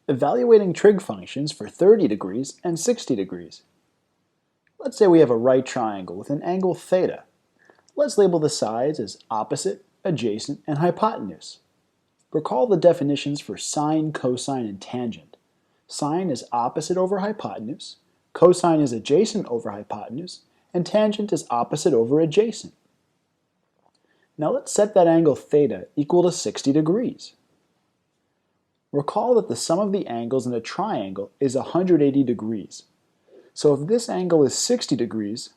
Evaluating trig functions for 30 degrees and 60 degrees. Let's say we have a right triangle with an angle theta. Let's label the sides as opposite, adjacent, and hypotenuse. Recall the definitions for sine, cosine, and tangent. Sine is opposite over hypotenuse, cosine is adjacent over hypotenuse, and tangent is opposite over adjacent. Now let's set that angle theta equal to 60 degrees. Recall that the sum of the angles in a triangle is 180 degrees. So if this angle is 60 degrees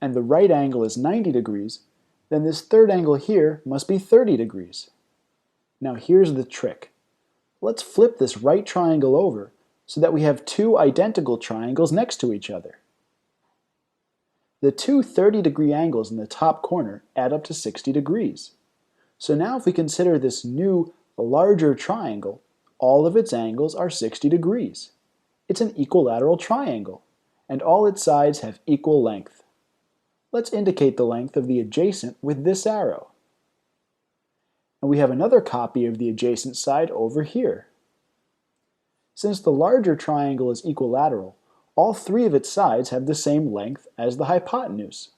and the right angle is 90 degrees, then this third angle here must be 30 degrees. Now here's the trick. Let's flip this right triangle over so that we have two identical triangles next to each other. The two 30-degree angles in the top corner add up to 60 degrees. So now if we consider this new, larger triangle, all of its angles are 60 degrees. It's an equilateral triangle, and all its sides have equal length. Let's indicate the length of the adjacent with this arrow. And we have another copy of the adjacent side over here. Since the larger triangle is equilateral, all three of its sides have the same length as the hypotenuse.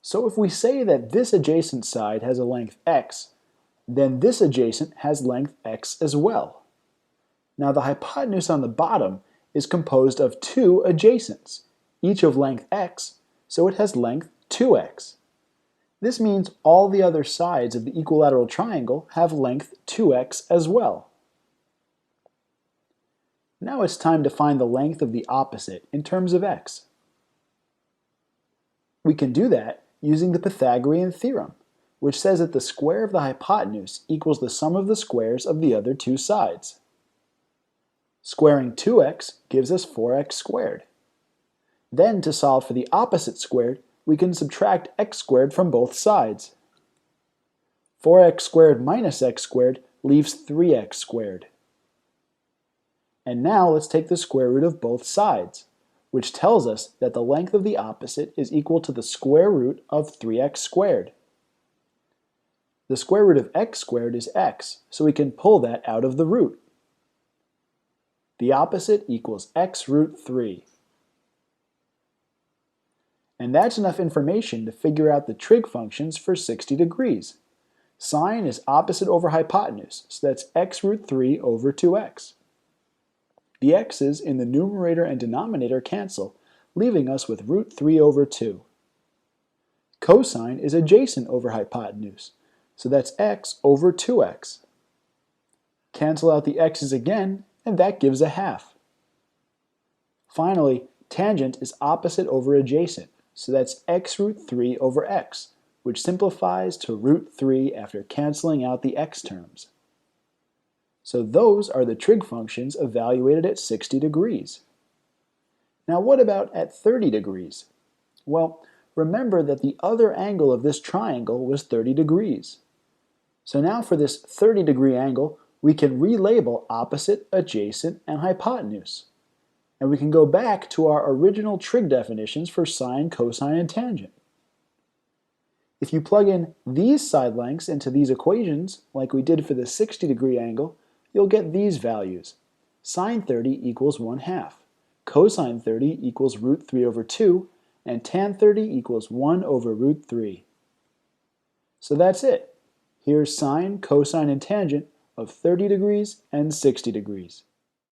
So if we say that this adjacent side has a length x, then this adjacent has length x as well. Now the hypotenuse on the bottom is composed of two adjacents, each of length x, so it has length 2x. This means all the other sides of the equilateral triangle have length 2x as well. Now it's time to find the length of the opposite in terms of x. We can do that using the Pythagorean theorem, which says that the square of the hypotenuse equals the sum of the squares of the other two sides. Squaring 2x gives us 4x squared. Then, to solve for the opposite squared, we can subtract x squared from both sides. 4x squared minus x squared leaves 3x squared. And now let's take the square root of both sides, which tells us that the length of the opposite is equal to the square root of 3x squared. The square root of x squared is x, so we can pull that out of the root. The opposite equals x root 3. And that's enough information to figure out the trig functions for 60 degrees. Sine is opposite over hypotenuse, so that's x root 3 over 2x. The x's in the numerator and denominator cancel, leaving us with root 3 over 2. Cosine is adjacent over hypotenuse, so that's x over 2x. Cancel out the x's again, and that gives a half. Finally, tangent is opposite over adjacent, so that's x root 3 over x, which simplifies to root 3 after canceling out the x terms. So those are the trig functions evaluated at 60 degrees. Now what about at 30 degrees? Well, remember that the other angle of this triangle was 30 degrees. So now for this 30-degree angle, we can relabel opposite, adjacent, and hypotenuse. And we can go back to our original trig definitions for sine, cosine, and tangent. If you plug in these side lengths into these equations, like we did for the 60-degree angle, you'll get these values. Sine 30 equals 1/2, cosine 30 equals root 3 over 2, and tan 30 equals 1 over root 3. So that's it. Here's sine, cosine, and tangent of 30 degrees and 60 degrees.